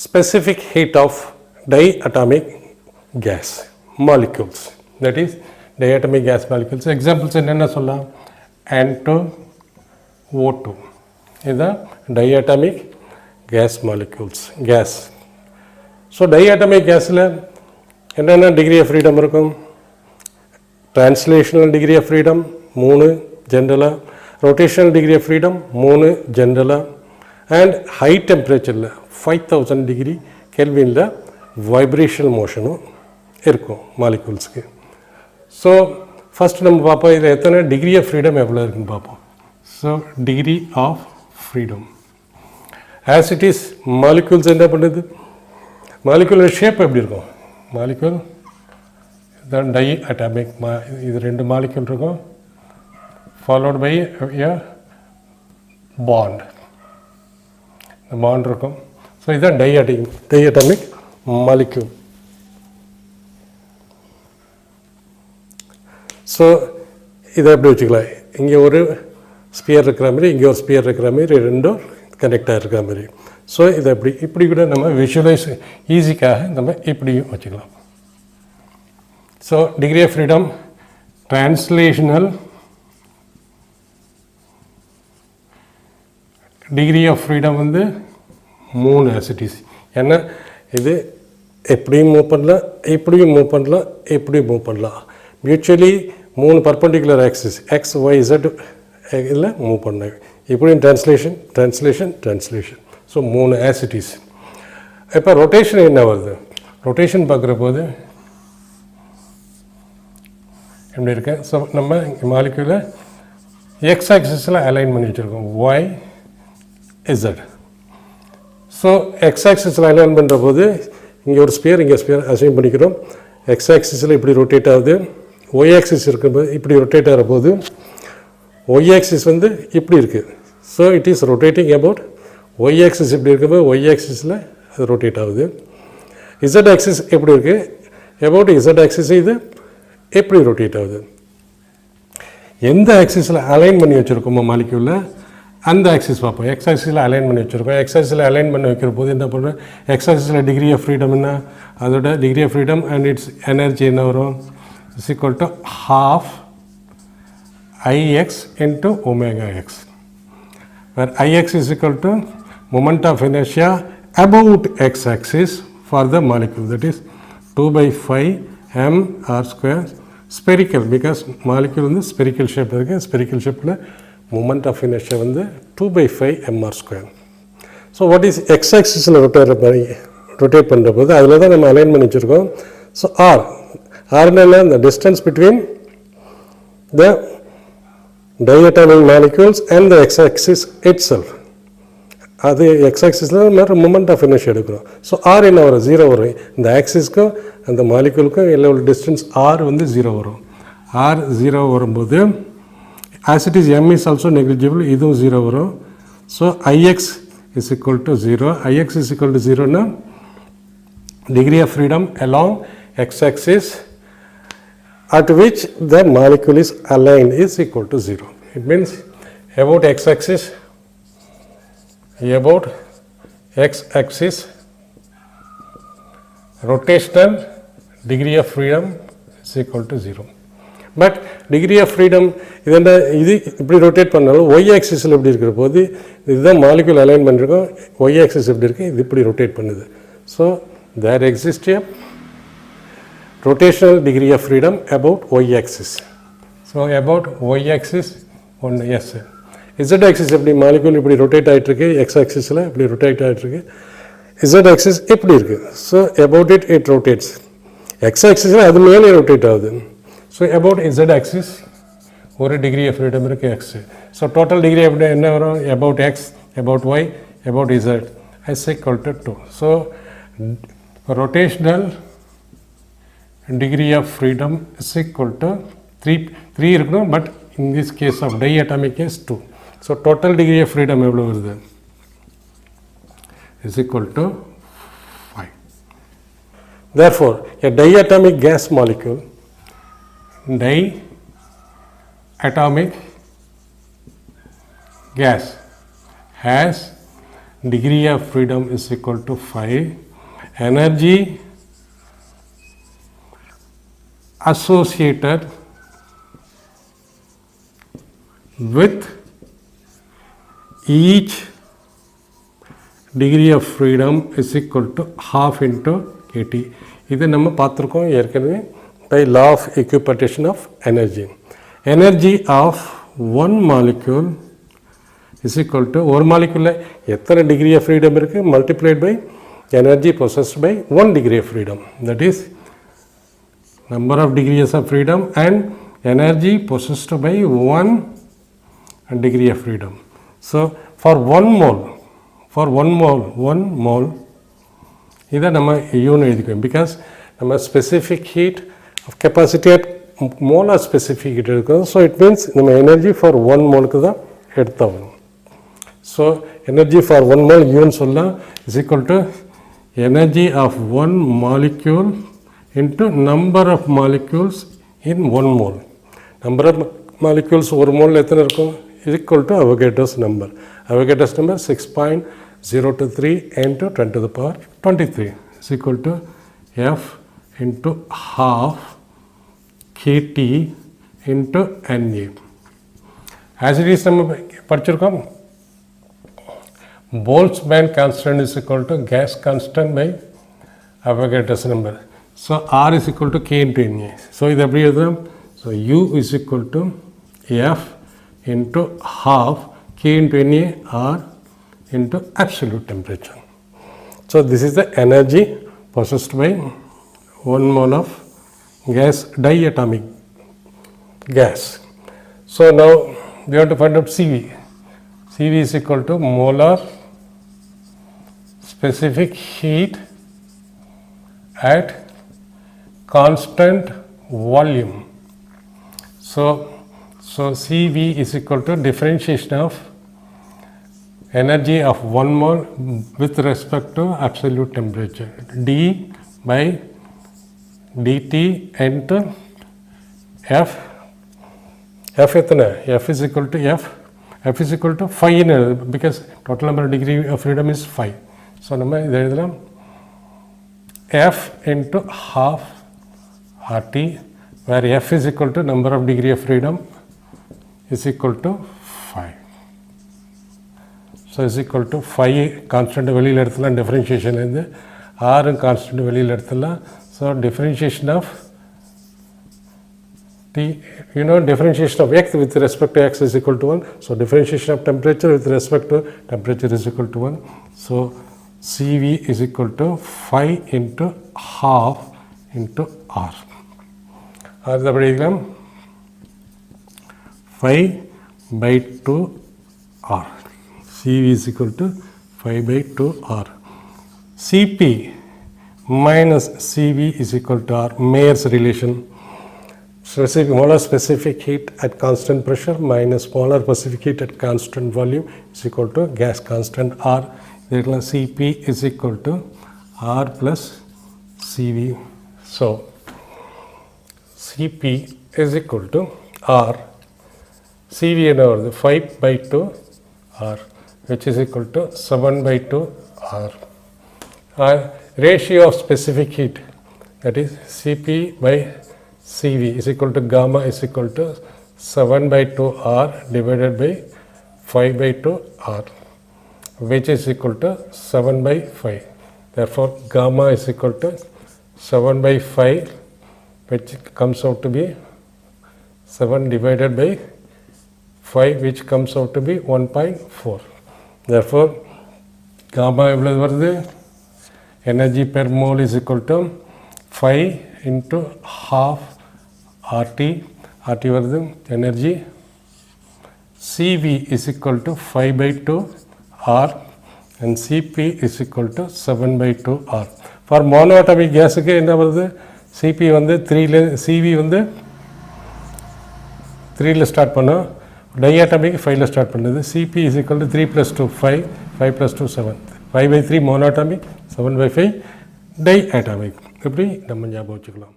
specific heat of diatomic gas molecules, that is diatomic gas molecules. Examples என்னென்ன சொல்லலாம்? N2 O2 இதுதான் diatomic gas molecules, gas. So diatomic gasல என்னென்ன degree of freedom இருக்கும்? Translational degree of freedom 3 ஜென்ரலாக, rotational degree of freedom 3 ஜென்ரலாக, and high டெம்பரேச்சரில் 5000 degree கெல்வினில் vibrational மோஷனும் இருக்கும் மாலிகூல்ஸ்க்கு. So first நம்ம பார்ப்போம் இதில் எத்தனை டிகிரி ஆஃப் ஃப்ரீடம் எவ்வளோ இருக்குன்னு பார்ப்போம். So degree of freedom as it is molecules என்ன பண்ணுது? மாலிகூலோட ஷேப் எப்படி இருக்கும்? மாலிகூல் தான் டை அட்டாமிக் இது 2 மாலிகூல் இருக்கும், ஃபாலோட் பை எ பாண்ட். இந்த பாண்ட் இருக்கும். ஸோ இதுதான் டைஅட்டாமிக் மாலிக்யூல். ஸோ இதை எப்படி வச்சுக்கலாம்? இங்கே ஒரு ஸ்பியர் இருக்கிற மாதிரி, இங்கே ஒரு ஸ்பியர் இருக்கிற மாதிரி, ரெண்டும் கனெக்டாக இருக்கிற மாதிரி. ஸோ இதை இப்படி கூட நம்ம விஷுவலைஸ் ஈஸிக்காக நம்ம இப்படியும் வச்சுக்கலாம். So degree of freedom translational degree of freedom வந்து 3 ஆசிட்டிஸ். ஏன்னா இது எப்படியும் மூவ் பண்ணலாம், இப்படியும் மூவ் பண்ணலாம், எப்படியும் மூவ் பண்ணலாம். Mutually 3 perpendicular axis x y z இதில் மூவ் பண்ணாங்க. இப்படியும் டிரான்ஸ்லேஷன் டிரான்ஸ்லேஷன் டிரான்ஸ்லேஷன். ஸோ 3 ஆசிட்டிஸ். இப்போ ரொட்டேஷன் என்ன வருது? ரொட்டேஷன் பார்க்குற போது எப்படி இருக்கு? ஸோ நம்ம மாலிக்யூலை எக்ஸ் ஆக்சிஸில் அலைன் பண்ணி வச்சுருக்கோம், ஒய் இசட். ஸோ எக்ஸ் ஆக்சிஸில் அலைன் பண்ணுற போது இங்கே ஒரு ஸ்பியர், இங்கே ஸ்பியர் அசைன் பண்ணிக்கிறோம். எக்ஸ் ஆக்சிஸில் இப்படி ரொட்டேட் ஆகுது, ஒய் ஆக்சிஸ் இருக்கும்போது இப்படி ரொட்டேட் ஆகிற போது ஒய் ஆக்சிஸ் வந்து இப்படி இருக்குது. So it is rotating about y axis இப்படி இருக்கும்போது ஒய் ஆக்சிஸில் அது ரொட்டேட் ஆகுது. இசட் ஆக்சிஸ் எப்படி இருக்குது? அபவுட் இசட் ஆக்சிஸ் இது எப்படி ரொட்டேட் ஆகுது? எந்த ஆக்சிஸில் அலைன் பண்ணி வச்சுருக்கோமோ மாலிக்யூலில் அந்த ஆக்சிஸ் பார்ப்போம். எக்ஸ் ஆக்சிஸில் அலைன் பண்ணி வச்சுருக்கோம். எக்ஸ் ஆக்சிஸில் அலைன் பண்ணி வைக்கிற போது என்ன பண்ணுறோம்? எக்ஸ் ஆக்சிஸில் டிகிரி ஆஃப் ஃப்ரீடம் என்ன? அதோட degree of freedom and its energy என்ன வரும்? Is equal to half Ix into omega x, where Ix is equal to moment of inertia about x axis for the molecule, that is 2/5 mr square, spherical because molecule வந்து spherical shape இருக்குது. spherical shapeல moment of inertia வந்து 2/5 mr square. So what is X ஆக்சிஸில் rotate பண்ணுற போது அதில் தான் நம்ம அலைன் பண்ணி வச்சுருக்கோம். ஸோ ஆர்னால இந்த distance between the diatomic molecules and the x-axis itself. அது x-axisல நம்ம moment of inertia எடுக்கிறோம். ஸோ ஆர் என்ன வரும்? 0 வரும். இந்த ஆக்சிஸ்க்கும் அந்த மாலிக்யூலுக்கும் எல்லாம் உள்ள டிஸ்டன்ஸ் ஆர் வந்து 0 வரும். ஆர் 0 வரும்போது as it is m is also negligible, இதுவும் 0 வரும். So Ix is equal to 0. Ix is equal to 0னா degree of freedom along x-axis at which the molecule is aligned is equal to 0. It means about x-axis rotational degree of freedom is equal to 0. But degree of freedom இது இப்படி rotate பண்ணாலும் y axisல எப்படி இருக்கிற போது இதுதான் molecule align பண்ணிருக்கோம். y axis எப்படி இருக்கு? இது இப்படி ரொட்டேட் பண்ணுது. So there exists a rotational degree of freedom about y-axis. So about y-axis on yes. z-axis எப்படி மாலிக்யூல் இப்படி ரொட்டேட் ஆகிட்டு இருக்கு, x-axisல இப்படி ரொட்டேட் ஆகிட்டு இருக்கு, z-axis எப்படி இருக்கு? So about it rotates. x-axisல அது மேலே ரொட்டேட் ஆகுது. ஸோ about z-axis ஒரு டிகிரி ஆஃப் ஃப்ரீடம் இருக்குது x. ஸோ டோட்டல் டிகிரி எப்படி என்ன வரும்? about x, about y, about z is equal to 2. So rotational degree of freedom is equal to 3 இருக்கணும். But in this case of diatomic case 2. So total degree of freedom எவ்வளோ வருது? is equal to 5. Therefore a diatomic gas molecule, diatomic gas has degree of freedom is equal to 5. Energy associated with each degree of freedom is equal to half into kT. இது நம்ம பார்த்துருக்கோம் ஏற்கனவே by law of equipartition of energy. Energy of one molecule is equal to ஒரு molecule எத்தனை degree of freedom இருக்கு multiplied by energy possessed by one degree of freedom, that is number of degrees of freedom and energy possessed by one degree of freedom. So for one mole இதை நம்ம யூன்னு எழுதிக்குவோம் because நம்ம specific heat of capacity at molar specific heat இருக்கும். So it means நம்ம energy for one moleக்கு தான் எடுத்தாகணும். So energy for one mole யூன்னு சொல்லலாம் is equal to energy of one molecule into number of molecules in one mole. Number of molecules ஒரு mole எத்தனை இருக்கும் is equal to Avogadro's number. Avogadro's number 6.023 into 10 to the power 23 is equal to F into half kT into Na. As it is நம்ம படிச்சிருக்கோம் Boltzmann constant is equal to gas constant by Avogadro's number. So R is equal to K into Na. So இது எப்படி எழுதலாம்? So U is equal to F into half K into Na R into absolute temperature. So this is the energy possessed by 1 mole of gas, diatomic gas. So now we have to find out CV. CV is equal to molar specific heat at constant volume. So CV is equal to differentiation of energy of 1 mole with respect to absolute temperature. D by dt into F. F is equal to F is equal to 5 because total number of degree of freedom is 5. So நம்ம இதை எழுதலாம் F into half RT where F is equal to number of degree of freedom is equal to 5. So is equal to 5 constant வெளியில் எடுத்துலாம் differentiation இருந்து R constant வெளியில் எடுத்துலாம். So differentiation of T, differentiation of X with respect to X is equal to 1. So differentiation of temperature with respect to temperature is equal to 1. So CV is equal to 5 into half into R. அது அப்படி எழுதலாம் 5 by 2 R. CV is equal to 5 by 2 R. CP minus CV is equal to R. Mayer's relation. Molar specific heat at constant pressure minus molar specific heat at constant volume is equal to gas constant R. Therefore, CP is equal to R plus CV. So, CP is equal to R. CV and over 5 by 2 R, which is equal to 7 by 2 R. Ratio of specific heat, that is CP by CV is equal to gamma is equal to 7 by 2 R divided by 5 by 2 R, which is equal to 7 by 5. Therefore, gamma is equal to 7 by 5, which comes out to be 7 divided by 5, which comes out to be 1.4. Therefore, gamma எவ்வளவு வருது? Energy per mole is equal to 5 into half RT வருது energy. CV is equal to 5 by 2 R and CP is equal to 7 by 2 R. For monoatomic gas என்ன வருது? CP வந்து 3 CV வந்து 3 start பண்ணோம், diatomic 5 start பண்ணுது. CP is equal to 3 plus 2 5, 5 plus 2 7, 5 by 3 monoatomic, 7 by 5 diatomic. இப்படி நம்ம ஞாபகம் வச்சுக்கலாம்.